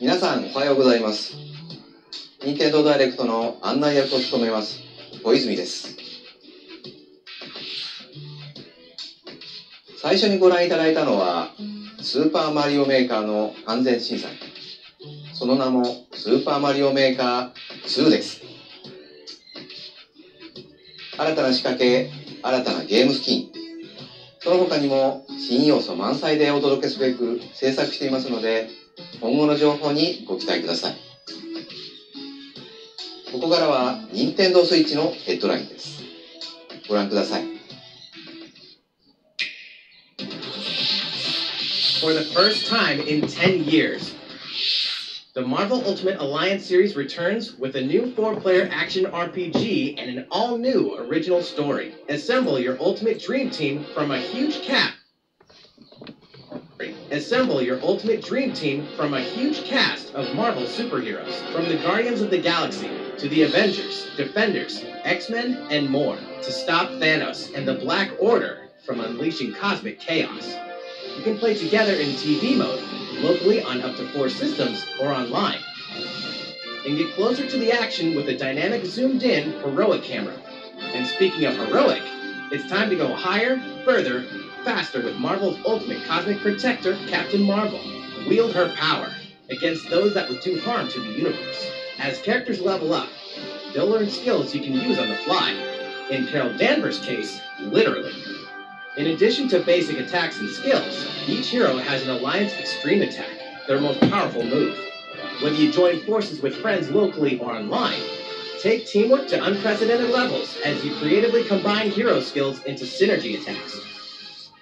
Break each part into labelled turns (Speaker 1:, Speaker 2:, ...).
Speaker 1: 皆さんおはようございます。任天堂ダイレクトの案内役を務めます小泉です。最初にご覧いただいたのはスーパーマリオメーカーの完全新作、その名もスーパーマリオメーカー2です。新たな仕掛け、新たなゲームスキン、その他にも新要素満載でお届けすべく制作していますので、今後の情報にご期待ください。ここからは任天堂スイッチのヘッドラインです。ご覧ください。
Speaker 2: For the first time in 10 years, the Marvel Ultimate Alliance series returns with a new 4-player action RPG and an all-new original story. Assemble your ultimate dream team from a huge cast. Assemble your ultimate dream team from a huge cast of Marvel superheroes, from the Guardians of the Galaxy to the Avengers, Defenders, X-Men, and more, to stop Thanos and the Black Order from unleashing cosmic chaos. You can play together in TV mode, locally on up to 4 systems, or online. And get closer to the action with a dynamic zoomed-in heroic camera. And speaking of heroic, it's time to go higher, further, faster with Marvel's ultimate cosmic protector, Captain Marvel. Wield her power against those that would do harm to the universe. As characters level up, they'll learn skills you can use on the fly. In Carol Danvers' case, literally. In addition to basic attacks and skills, each hero has an Alliance Extreme Attack, their most powerful move. Whether you join forces with friends locally or online, take teamwork to unprecedented levels as you creatively combine hero skills into synergy attacks.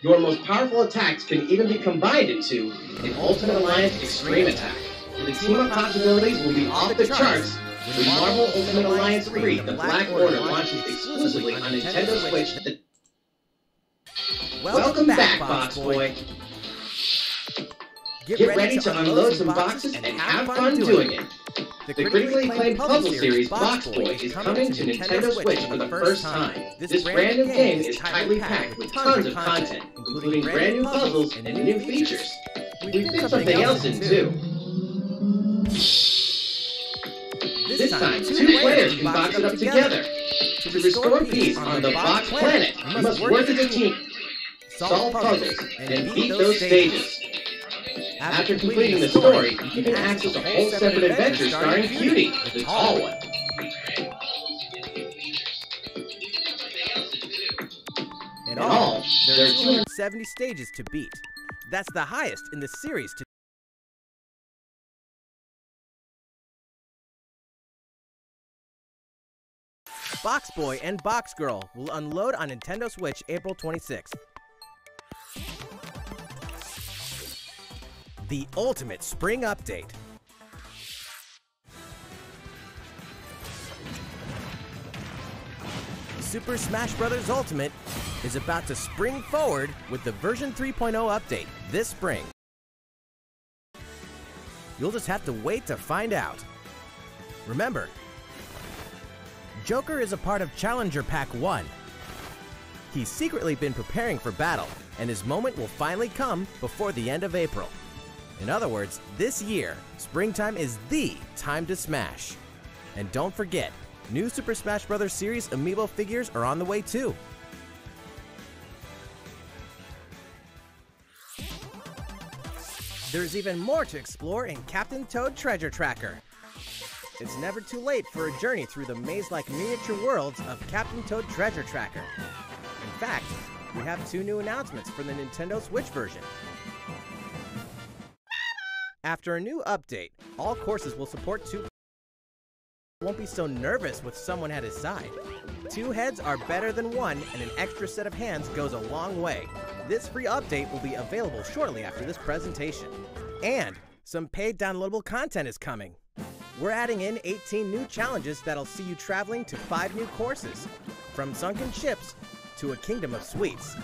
Speaker 2: Your most powerful attacks can even be combined into an Ultimate Alliance Extreme Attack. The team-up possibilities will be off the charts with Marvel Ultimate Alliance 3, the Black Order launches exclusively on Nintendo Switch. Welcome back, Box Boy! Get ready to unload some boxes and have fun doing it! The critically acclaimed puzzle series Box Boy is coming to Nintendo Switch for the first time. This brand new game is tightly packed with tons of content, including brand new puzzles and new features. We fit something else in too. This time, 2 players can box it up together. To restore peace on the Box Planet, you must work as a team, solve puzzles, and beat those stages. After completing the story, you can access a whole separate adventure starring Cutie, the tall one. In all, there are
Speaker 3: 270 stages to beat. That's the highest in the series to Box Boy and Box Girl will unload on Nintendo Switch April 26th. The Ultimate Spring Update. Super Smash Bros. Ultimate is about to spring forward with the version 3.0 update this spring. You'll just have to wait to find out. Remember, Joker is a part of Challenger Pack 1. He's secretly been preparing for battle, and his moment will finally come before the end of April. In other words, this year, springtime is the time to smash. And don't forget, new Super Smash Bros. Series amiibo figures are on the way too. There's even more to explore in Captain Toad Treasure Tracker. It's never too late for a journey through the maze-like miniature worlds of Captain Toad Treasure Tracker. In fact, we have 2 new announcements for the Nintendo Switch version. After a new update, all courses will support 2 won't be so nervous with someone at his side. 2 heads are better than 1, and an extra set of hands goes a long way. This free update will be available shortly after this presentation. And some paid downloadable content is coming. We're adding in 18 new challenges that'll see you traveling to 5 new courses, from sunken ships to a kingdom of sweets,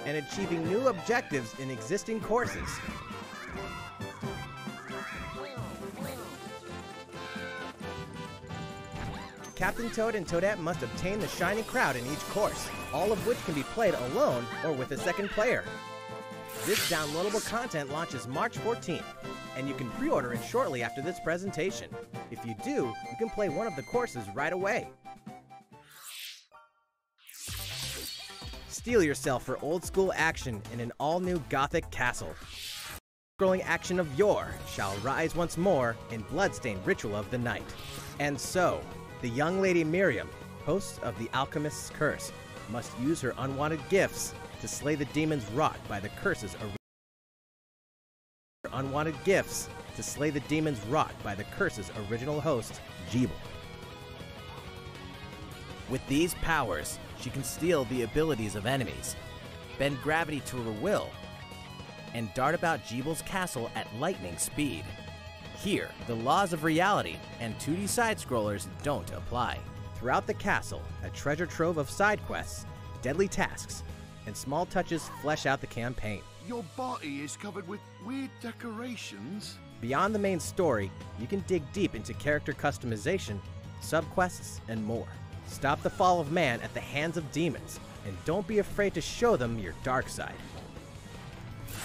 Speaker 3: and achieving new objectives in existing courses. Captain Toad and Toadette must obtain the Shiny Crowd in each course, all of which can be played alone or with a second player. This downloadable content launches March 14th, and you can pre-order it shortly after this presentation. If you do, you can play one of the courses right away. Steel yourself for old-school action in an all-new Gothic castle. Scrolling action of yore shall rise once more in Bloodstained Ritual of the Night. And so, the young lady Miriam, host of the Alchemist's Curse, must use her unwanted gifts to slay the demons wrought by the curse's original host, Gebel. With these powers, she can steal the abilities of enemies, bend gravity to her will, and dart about Gebel's castle at lightning speed. Here, the laws of reality and 2D side-scrollers don't apply. Throughout the castle, a treasure trove of side quests, deadly tasks, and small touches flesh out the campaign.
Speaker 4: Your body is covered with weird decorations.
Speaker 3: Beyond the main story, you can dig deep into character customization, subquests, and more. Stop the fall of man at the hands of demons, and don't be afraid to show them your dark side.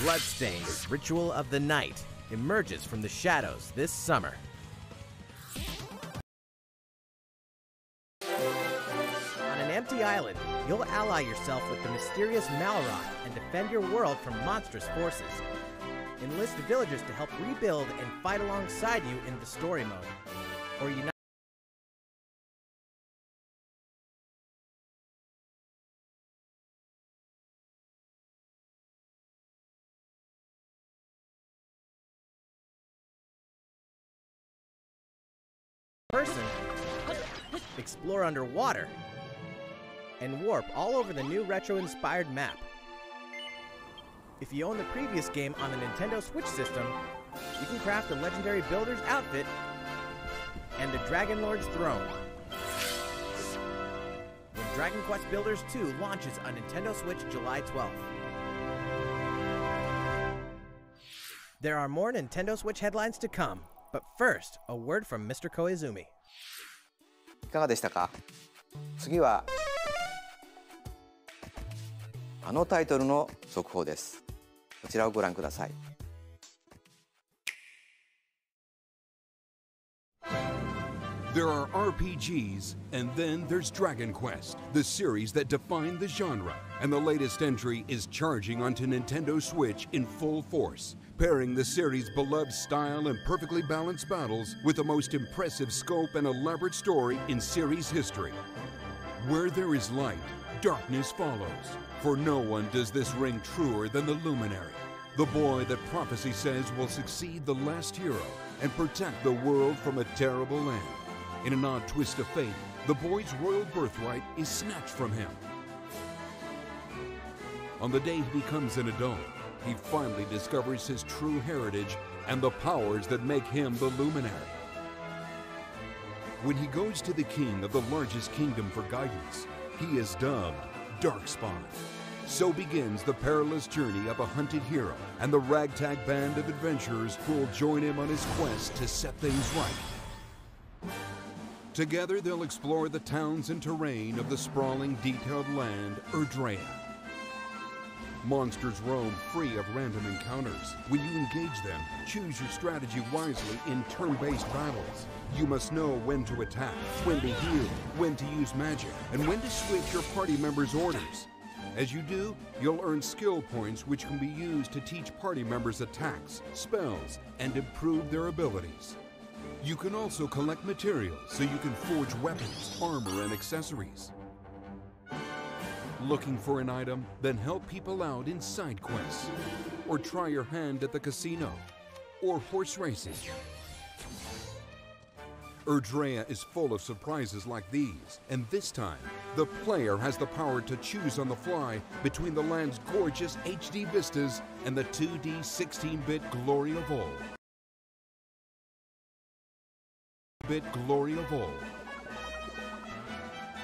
Speaker 3: Bloodstained Ritual of the Night emerges from the shadows this summer. On an empty island, you'll ally yourself with the mysterious Malroth and defend your world from monstrous forces. Enlist villagers to help rebuild and fight alongside you in the story mode. Or unite person, explore underwater, and warp all over the new retro-inspired map. If you own the previous game on the Nintendo Switch system, you can craft a legendary builder's outfit and the Dragon Lord's throne. When Dragon Quest Builders 2 launches on Nintendo Switch July 12th. There are more Nintendo Switch headlines to come, but first, a word from Mr. Koizumi.
Speaker 1: いかがでしたか？次はあのタイトルの速報です。こちらをご覧ください。
Speaker 5: There are RPGs, and then there's Dragon Quest, the series that defined the genre. And the latest entry is charging onto Nintendo Switch in full force, pairing the series' beloved style and perfectly balanced battles with the most impressive scope and elaborate story in series history. Where there is light, darkness follows. For no one does this ring truer than the Luminary, the boy that prophecy says will succeed the last hero and protect the world from a terrible end. In an odd twist of fate, the boy's royal birthright is snatched from him. On the day he becomes an adult, he finally discovers his true heritage and the powers that make him the Luminary. When he goes to the king of the largest kingdom for guidance, he is dubbed Darkspawn. So begins the perilous journey of a hunted hero and the ragtag band of adventurers who will join him on his quest to set things right. Together they'll explore the towns and terrain of the sprawling, detailed land, Erdrea. Monsters roam free of random encounters. When you engage them, choose your strategy wisely in turn-based battles. You must know when to attack, when to heal, when to use magic, and when to switch your party members' orders. As you do, you'll earn skill points which can be used to teach party members attacks, spells, and improve their abilities. You can also collect materials so you can forge weapons, armor, and accessories. Looking for an item? Then help people out in side quests. Or try your hand at the casino. Or horse racing. Erdrea is full of surprises like these, and this time, the player has the power to choose on the fly between the land's gorgeous HD vistas and the 2D 16-bit glory of all.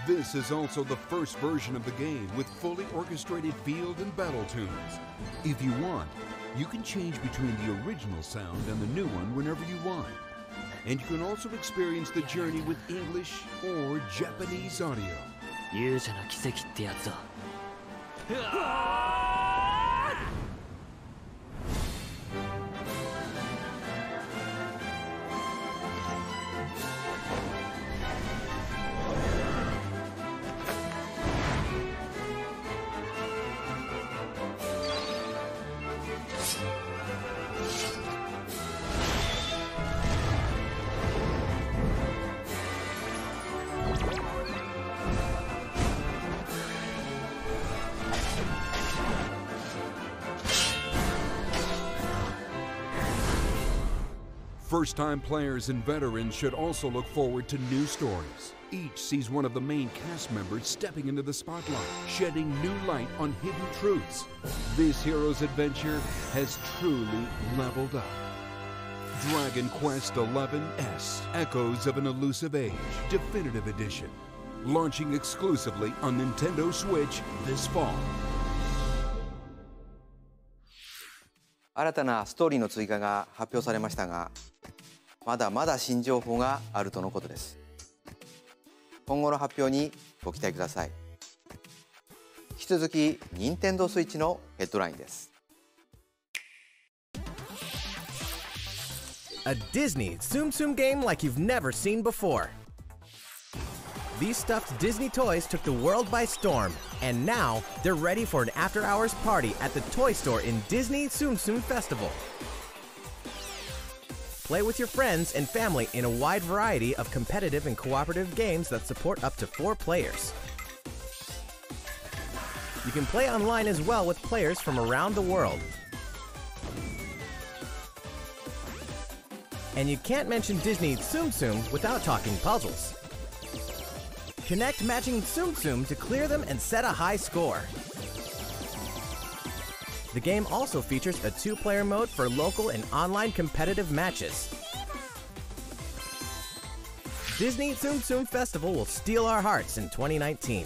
Speaker 5: This is also the first version of the game with fully orchestrated field and battle tunes. If you want, you can change between the original sound and the new one whenever you want. And you can also experience the journey with English or Japanese audio.
Speaker 6: 勇者の奇跡ってやつだ。
Speaker 5: First-time players and veterans should also look forward to new stories. Each sees one of the main cast members stepping into the spotlight, shedding new light on hidden truths. This hero's adventure has truly leveled up. Dragon Quest XI-S, Echoes of an Elusive Age, Definitive Edition. Launching exclusively on Nintendo Switch this fall.
Speaker 1: 新たなストーリーの追加が発表されましたが、まだまだ新情報があるとのことです。今後の発表にご期待ください。引き続き、Nintendo Switch のヘッドラインです。
Speaker 3: A Disney Tsum Tsum game like you've never seen before. These stuffed Disney toys took the world by storm, and now they're ready for an after-hours party at the toy store in Disney Tsum Tsum Festival. Play with your friends and family in a wide variety of competitive and cooperative games that support up to 4 players. You can play online as well with players from around the world. And you can't mention Disney Tsum Tsum without talking puzzles. Connect matching Tsum Tsum to clear them and set a high score. The game also features a 2-player mode for local and online competitive matches. Disney Tsum Tsum Festival will steal our hearts in 2019.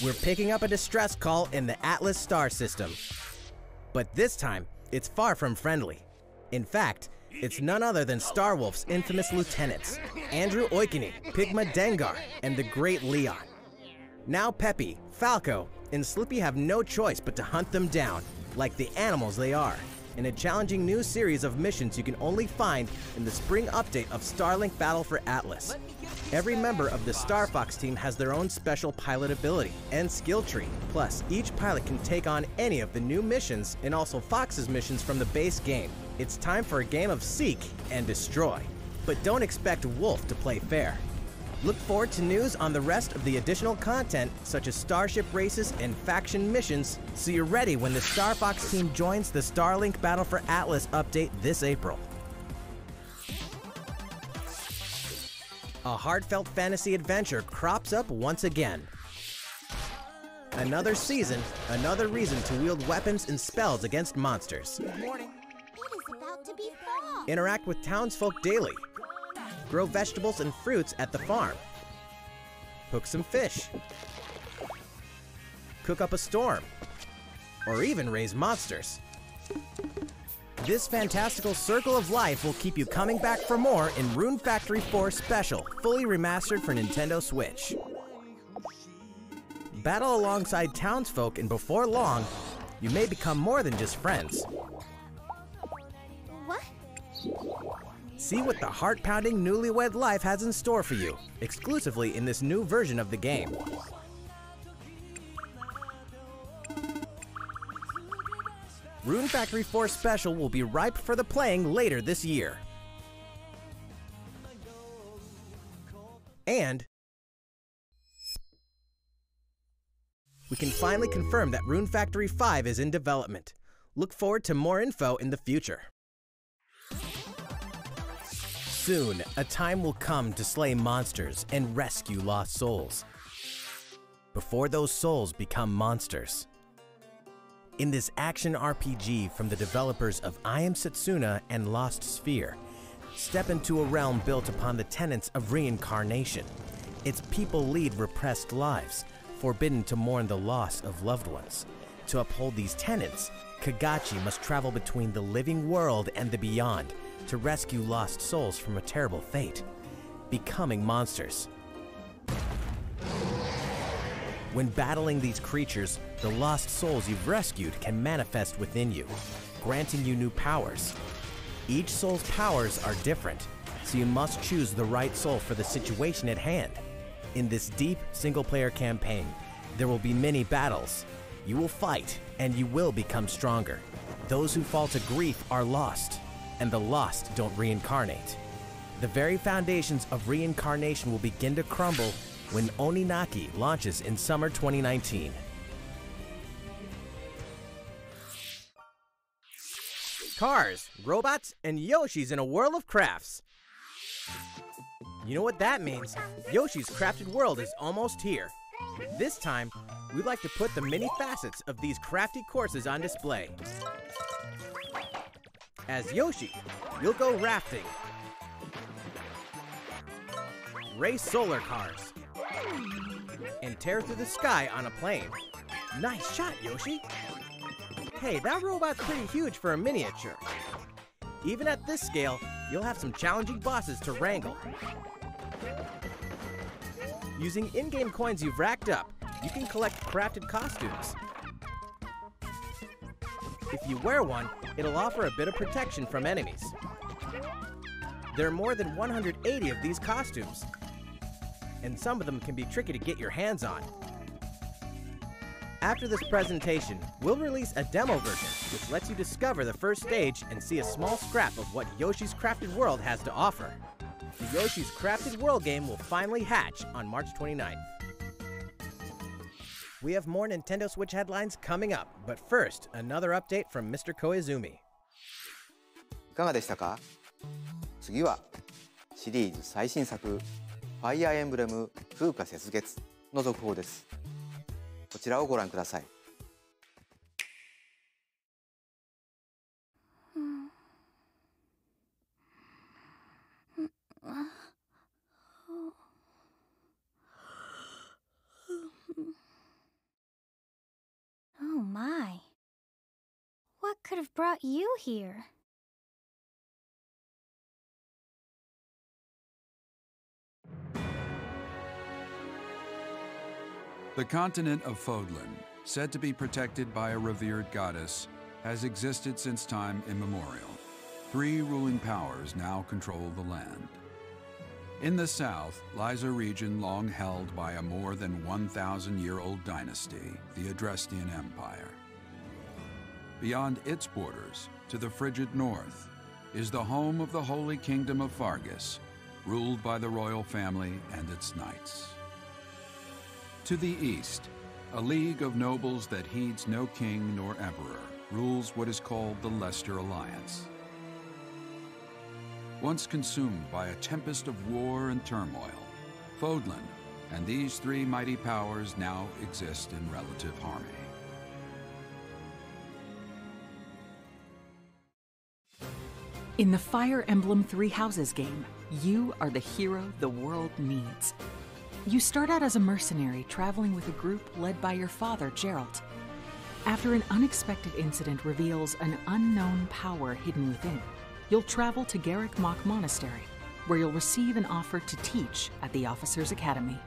Speaker 3: We're picking up a distress call in the Atlas star system. But this time, it's far from friendly. In fact, it's none other than Starwolf's infamous lieutenants, Andrew Oikini, Pigma Dengar, and the Great Leon. Now Peppy, Falco, and Slippy have no choice but to hunt them down, like the animals they are, in a challenging new series of missions you can only find in the spring update of Starlink Battle for Atlas. Every member of the Star Fox team has their own special pilot ability and skill tree. Plus, each pilot can take on any of the new missions and also Fox's missions from the base game. It's time for a game of seek and destroy. But don't expect Wolf to play fair. Look forward to news on the rest of the additional content, such as starship races and faction missions, so you're ready when the Star Fox team joins the Starlink Battle for Atlas update this April. A heartfelt fantasy adventure crops up once again. Another season, another reason to wield weapons and spells against monsters.
Speaker 7: Good morning. It is about to be fall.
Speaker 3: Interact with townsfolk daily. Grow vegetables and fruits at the farm. Hook some fish. Cook up a storm. Or even raise monsters. This fantastical circle of life will keep you coming back for more in Rune Factory 4 Special, fully remastered for Nintendo Switch. Battle alongside townsfolk, and before long, you may become more than just friends.
Speaker 7: What?
Speaker 3: See what the heart-pounding newlywed life has in store for you, exclusively in this new version of the game. Rune Factory 4 Special will be ripe for the playing later this year. And we can finally confirm that Rune Factory 5 is in development. Look forward to more info in the future. Soon, a time will come to slay monsters and rescue lost souls, before those souls become monsters. In this action RPG from the developers of I Am Setsuna and Lost Sphere, step into a realm built upon the tenets of reincarnation. Its people lead repressed lives, forbidden to mourn the loss of loved ones. To uphold these tenets, Kagachi must travel between the living world and the beyond to rescue lost souls from a terrible fate, becoming monsters. When battling these creatures, the lost souls you've rescued can manifest within you, granting you new powers. Each soul's powers are different, so you must choose the right soul for the situation at hand. In this deep single-player campaign, there will be many battles. You will fight, and you will become stronger. Those who fall to grief are lost, and the lost don't reincarnate. The very foundations of reincarnation will begin to crumble when Oninaki launches in summer 2019.
Speaker 8: Cars, robots, and Yoshis in a world of crafts. You know what that means? Yoshi's Crafted World is almost here. This time, we'd like to put the many facets of these crafty courses on display. As Yoshi, you'll go rafting, race solar cars, and tear through the sky on a plane. Nice shot, Yoshi! Hey, that robot's pretty huge for a miniature. Even at this scale, you'll have some challenging bosses to wrangle. Using in-game coins you've racked up, you can collect crafted costumes. If you wear one, it'll offer a bit of protection from enemies. There are more than 180 of these costumes, and some of them can be tricky to get your hands on. After this presentation, we'll release a demo version, which lets you discover the first stage and see a small scrap of what Yoshi's Crafted World has to offer. The Yoshi's Crafted World game will finally hatch on March 29th. We have more Nintendo Switch headlines coming up, but first, another update from Mr. Koizumi.
Speaker 1: いかがでしたか？次はシリーズ最新作ファイアーエンブレム風化雪月の続報です。こちらをご覧ください。
Speaker 7: Oh my. What could have brought you here?
Speaker 5: The continent of Fodlan, said to be protected by a revered goddess, has existed since time immemorial. 3 ruling powers now control the land. In the south lies a region long held by a more than 1,000-year-old dynasty, the Adrestian Empire. Beyond its borders, to the frigid north, is the home of the Holy Kingdom of Fargus, ruled by the royal family and its knights. To the east, a league of nobles that heeds no king nor emperor rules what is called the Leicester Alliance. Once consumed by a tempest of war and turmoil, Fodlan and these 3 mighty powers now exist in relative harmony.
Speaker 9: In the Fire Emblem Three Houses game, you are the hero the world needs. You start out as a mercenary traveling with a group led by your father, Geralt. After an unexpected incident reveals an unknown power hidden within, you'll travel to Garrick Mach Monastery, where you'll receive an offer to teach at the Officers' Academy.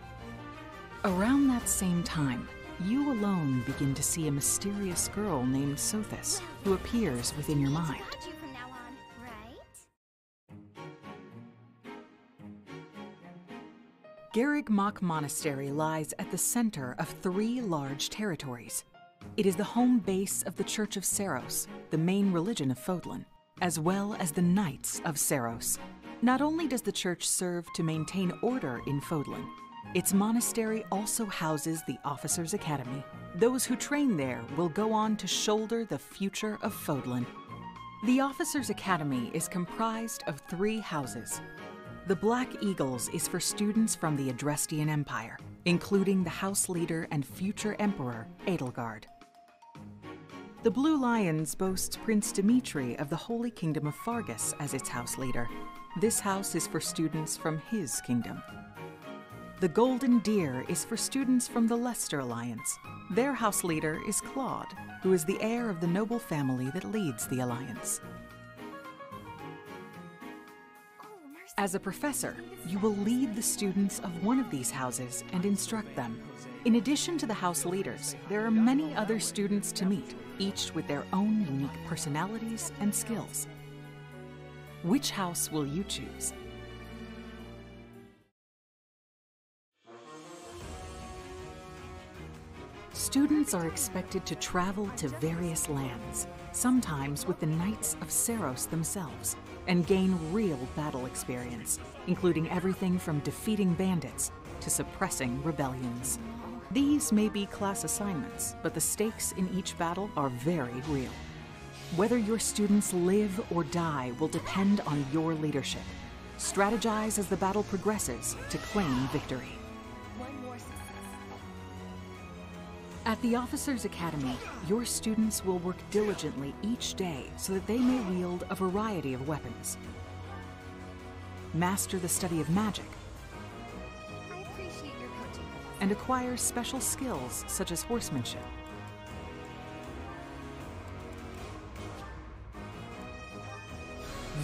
Speaker 9: Around that same time, you alone begin to see a mysterious girl named Sothis, who appears within your mind.
Speaker 7: Around you from now on, right?
Speaker 9: Garrick Mach Monastery lies at the center of 3 large territories. It is the home base of the Church of Seiros, the main religion of Fodlan, as well as the Knights of Seiros. Not only does the church serve to maintain order in Fodlan, its monastery also houses the Officers' Academy. Those who train there will go on to shoulder the future of Fodlan. The Officers' Academy is comprised of 3 houses: The Black Eagles is for students from the Adrestian Empire, including the House Leader and future Emperor, Edelgard. The Blue Lions boasts Prince Dimitri of the Holy Kingdom of Fargus as its House Leader. This house is for students from his kingdom. The Golden Deer is for students from the Leicester Alliance. Their House Leader is Claude, who is the heir of the noble family that leads the Alliance. As a professor, you will lead the students of one of these houses and instruct them. In addition to the house leaders, there are many other students to meet, each with their own unique personalities and skills. Which house will you choose? Students are expected to travel to various lands, sometimes with the Knights of Seros themselves, and gain real battle experience, including everything from defeating bandits to suppressing rebellions. These may be class assignments, but the stakes in each battle are very real. Whether your students live or die will depend on your leadership. Strategize as the battle progresses to claim victory. At the Officers Academy, your students will work diligently each day so that they may wield a variety of weapons. Master the study of magic, and acquire special skills such as horsemanship.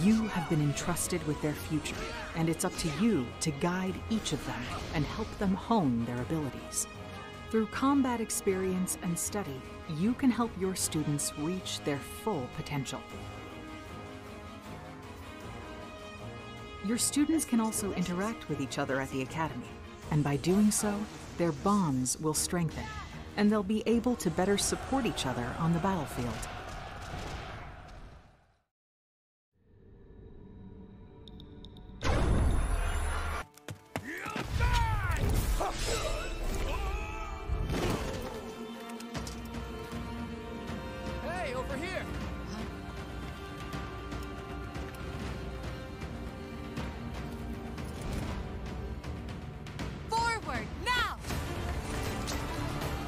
Speaker 9: You have been entrusted with their future, and it's up to you to guide each of them and help them hone their abilities. Through combat experience and study, you can help your students reach their full potential. Your students can also interact with each other at the Academy, and by doing so, their bonds will strengthen, and they'll be able to better support each other on the battlefield.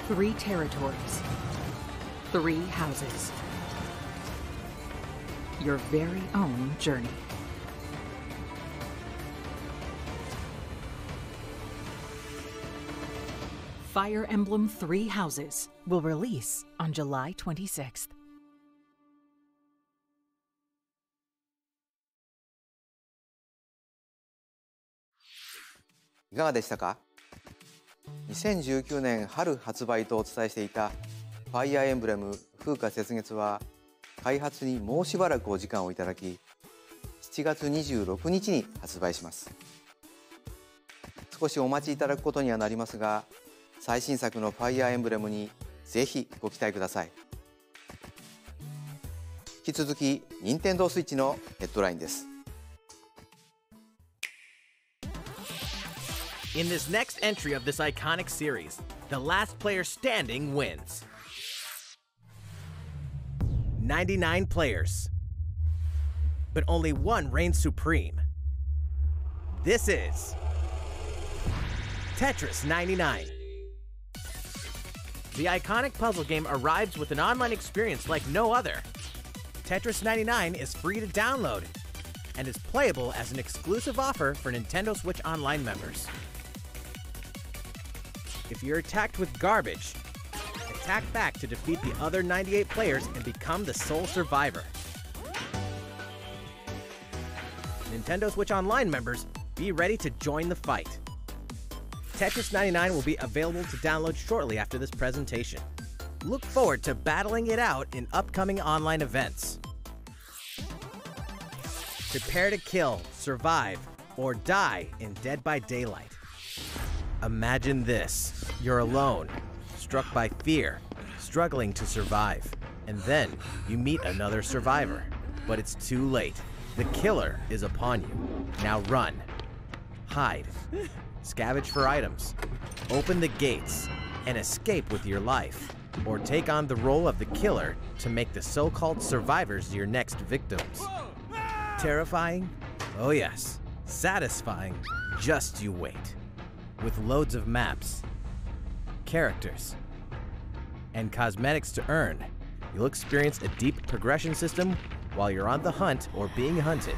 Speaker 9: Three territories, 3 houses, your very own journey. Fire Emblem 3 Houses will release on July 26th.
Speaker 1: いかがでしたか？2019年春発売とお伝えしていたファイアーエンブレム風化雪月は開発にもうしばらくお時間をいただき7月26日に発売します。少しお待ちいただくことにはなりますが最新作のファイアーエンブレムにぜひご期待ください。引き続き任天堂スイッチのヘッドラインです。
Speaker 3: In this next entry of this iconic series, the last player standing wins. 99 players, but only one reigns supreme. This is Tetris 99. The iconic puzzle game arrives with an online experience like no other. Tetris 99 is free to download and is playable as an exclusive offer for Nintendo Switch Online members. If you're attacked with garbage, attack back to defeat the other 98 players and become the sole survivor. Nintendo Switch Online members, be ready to join the fight. Tetris 99 will be available to download shortly after this presentation. Look forward to battling it out in upcoming online events. Prepare to kill, survive, or die in Dead by Daylight. Imagine this. You're alone, struck by fear, struggling to survive. And then you meet another survivor. But it's too late. The killer is upon you. Now run. Hide. Scavenge for items. Open the gates and escape with your life. Or take on the role of the killer to make the so-called survivors your next victims. Terrifying? Oh yes. Satisfying? Just you wait. With loads of maps, characters, and cosmetics to earn, you'll experience a deep progression system while you're on the hunt or being hunted.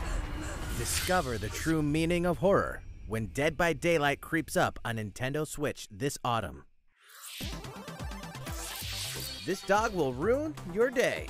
Speaker 3: Discover the true meaning of horror when Dead by Daylight creeps up on Nintendo Switch this autumn. This dog will ruin your day.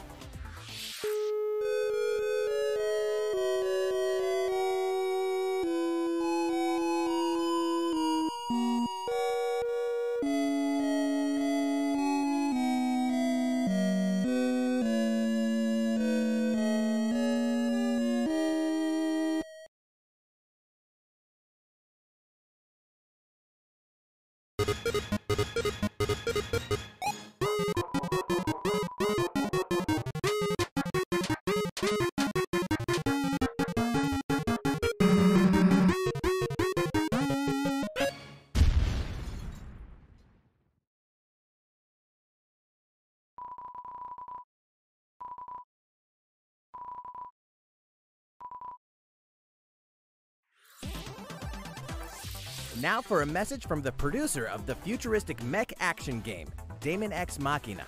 Speaker 3: Now for a message from the producer of the futuristic mech action game, Daemon X Machina.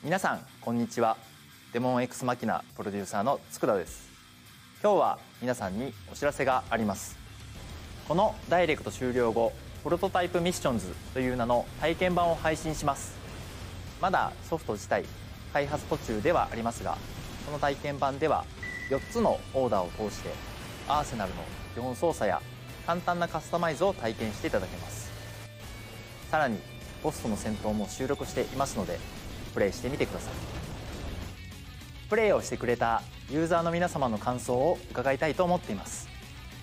Speaker 10: 皆さんこんにちは。デモン X マキナプロデューサーの佃です。今日は皆さんにお知らせがあります。このダイレクト終了後、プロトタイプミッションズという名の体験版を配信します。まだソフト自体開発途中ではありますが、この体験版では4つのオーダーを通してアーセナルの基本操作や簡単なカスタマイズを体験していただけます。さらにボスとの戦闘も収録していますのでプレイしてみてください。プレイをしてくれたユーザーの皆様の感想を伺いたいと思っています。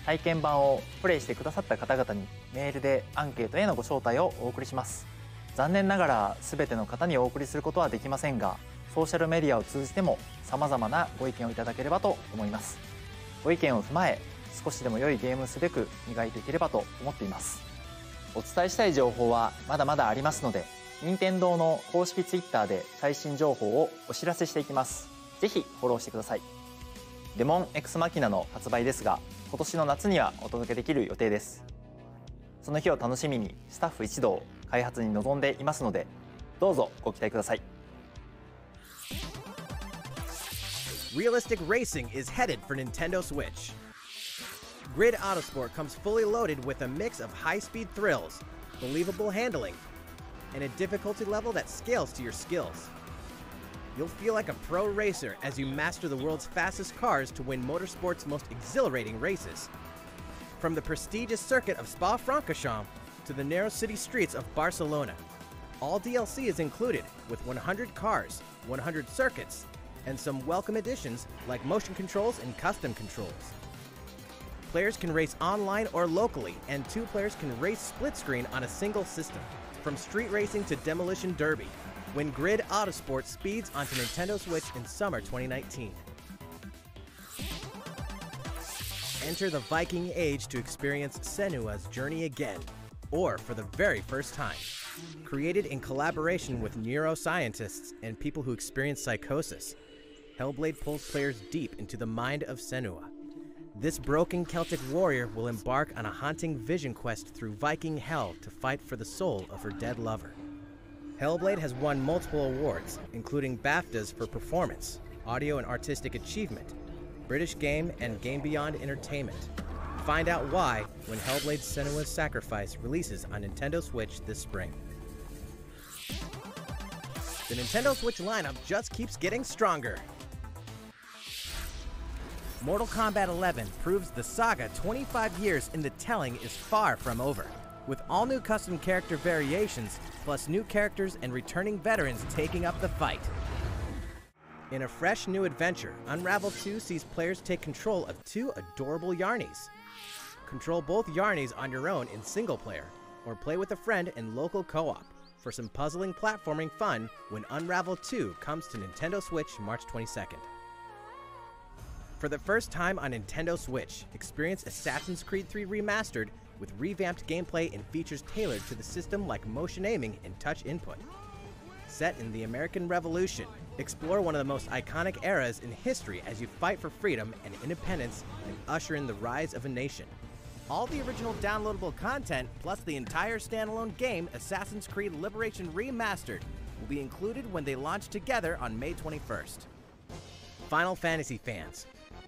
Speaker 10: 体験版をプレイしてくださった方々にメールでアンケートへのご招待をお送りします。残念ながら全ての方にお送りすることはできませんが、ソーシャルメディアを通じても様々なご意見をいただければと思います。ご意見を踏まえ少しでも良いゲームをすべく磨いていければと思っています。お伝えしたい情報はまだまだありますので、任天堂の公式 Twitter で最新情報をお知らせしていきます。ぜひフォローしてください。デモン X マキナの発売ですが、今年の夏にはお届けできる予定です。その日を楽しみにスタッフ一同開発に臨んでいますので、どうぞご期待ください。
Speaker 3: Realistic racing is headed for Nintendo Switch. Grid Autosport comes fully loaded with a mix of high-speed thrills, believable handling, and a difficulty level that scales to your skills. You'll feel like a pro racer as you master the world's fastest cars to win motorsport's most exhilarating races. From the prestigious circuit of Spa-Francorchamps to the narrow city streets of Barcelona, all DLC is included with 100 cars, 100 circuits, and some welcome additions like motion controls and custom controls. Players can race online or locally, and 2 players can race split screen on a single system. From street racing to demolition derby, when Grid Autosport speeds onto Nintendo Switch in summer 2019. Enter the Viking Age to experience Senua's journey again, or for the very first time. Created in collaboration with neuroscientists and people who experience psychosis, Hellblade pulls players deep into the mind of Senua. This broken Celtic warrior will embark on a haunting vision quest through Viking hell to fight for the soul of her dead lover. Hellblade has won multiple awards, including BAFTAs for performance, audio and artistic achievement, British Game and Game Beyond Entertainment. Find out why when Hellblade Senua's Sacrifice releases on Nintendo Switch this spring. The Nintendo Switch lineup just keeps getting stronger. Mortal Kombat 11 proves the saga 25 years in the telling is far from over, with all new custom character variations, plus new characters and returning veterans taking up the fight. In a fresh new adventure, Unravel 2 sees players take control of 2 adorable Yarnies. Control both Yarnies on your own in single player, or play with a friend in local co-op for some puzzling platforming fun when Unravel 2 comes to Nintendo Switch March 22nd. For the first time on Nintendo Switch, experience Assassin's Creed 3 Remastered with revamped gameplay and features tailored to the system like motion aiming and touch input. set in the American Revolution. Explore one of the most iconic eras in history as you fight for freedom and independence and usher in the rise of a nation. All the original downloadable content, plus the entire standalone game, Assassin's Creed Liberation Remastered, will be included when they launch together on May 21st. Final Fantasy fans,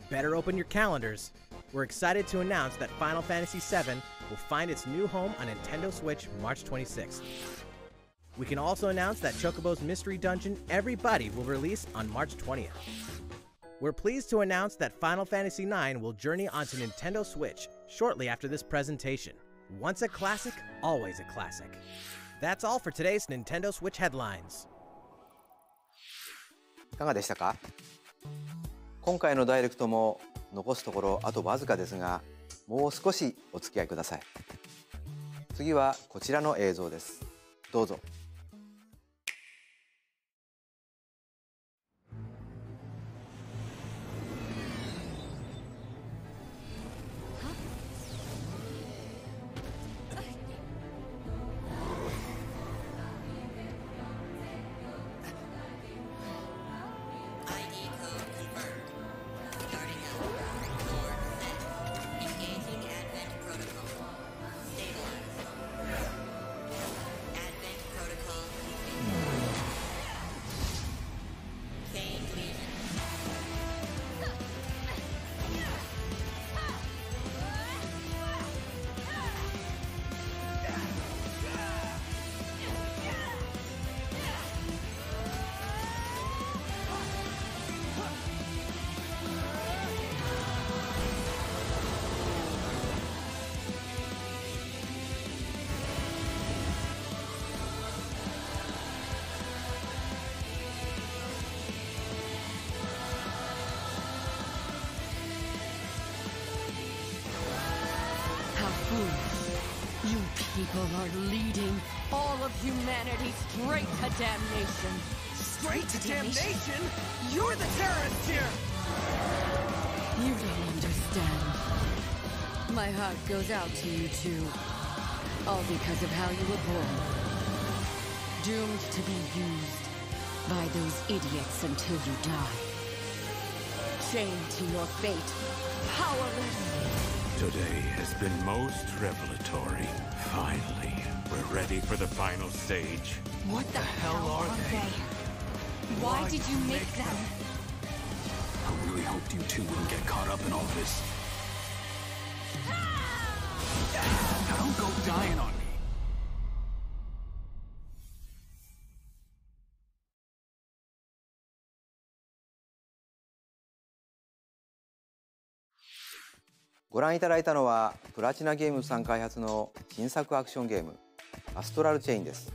Speaker 3: better open your calendars. We're excited to announce that Final Fantasy VII will find its new home on Nintendo Switch March 26th. We can also announce that Chocobo's Mystery Dungeon Everybody will release on March 20th. We're pleased to announce that Final Fantasy IX will journey onto Nintendo Switch shortly after this presentation. Once a classic, always a classic. That's all for today's Nintendo Switch headlines.
Speaker 1: いかがでしたか？今回のダイレクトも残すところあとわずかですが、もう少しお付き合いください。次はこちらの映像です。どうぞ。
Speaker 11: You people are leading all of humanity straight to damnation.
Speaker 8: Straight to damnation? You're the terrorist here!
Speaker 11: You don't understand. My heart goes out to you too. All because of how you were born. Doomed to be used by those idiots until you die. Chained to your fate. Powerless.
Speaker 12: Today has been most revelatory. Finally, we're ready for the final stage.
Speaker 11: What the hell are they? Why did you make them?
Speaker 13: I really hoped you two wouldn't get caught up in all this. Now don't go dying on me.
Speaker 1: ご覧いただいたのはプラチナゲームズさん開発の新作アクションゲームアストラルチェインです。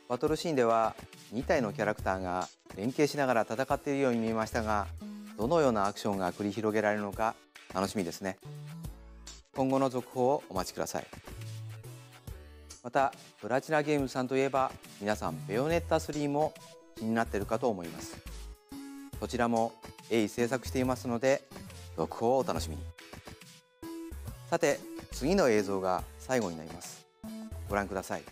Speaker 1: バトルシーンでは2体のキャラクターが連携しながら戦っているように見えましたが、どのようなアクションが繰り広げられるのか楽しみですね。今後の続報をお待ちください。またプラチナゲームズさんといえば皆さんベヨネッタ3も気になっているかと思います。こちらも鋭意制作していますので続報をお楽しみに。さて次の映像が最後になります。ご覧ください。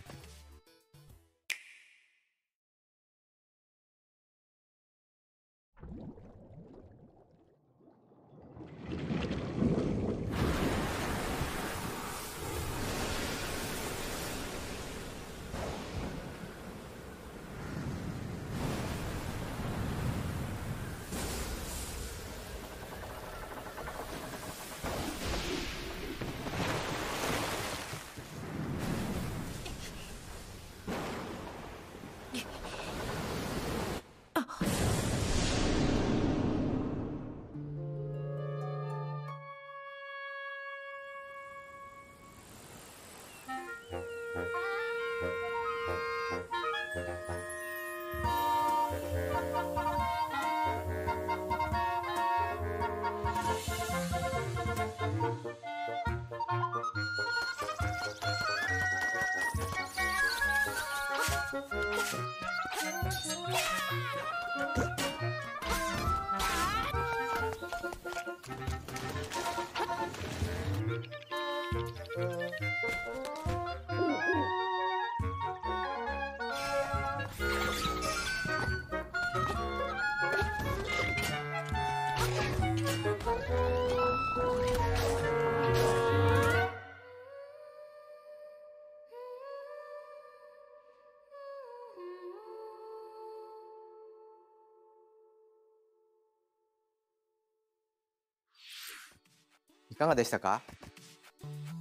Speaker 1: いかがでしたか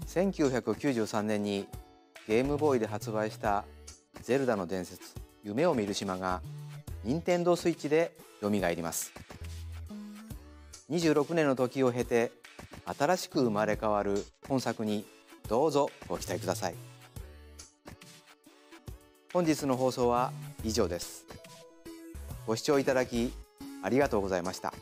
Speaker 1: ？1993年にゲームボーイで発売した「ゼルダの伝説夢を見る島」が任天堂スイッチでよみがえります。26年の時を経て新しく生まれ変わる本作にどうぞご期待ください。本日の放送は以上です。ご視聴いただきありがとうございました。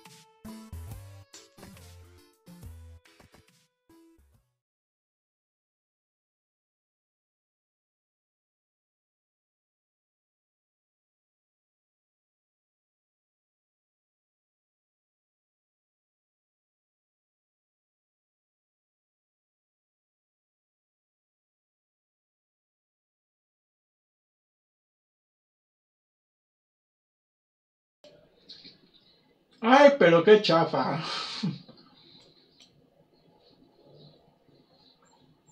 Speaker 14: Ay, pero qué chafa.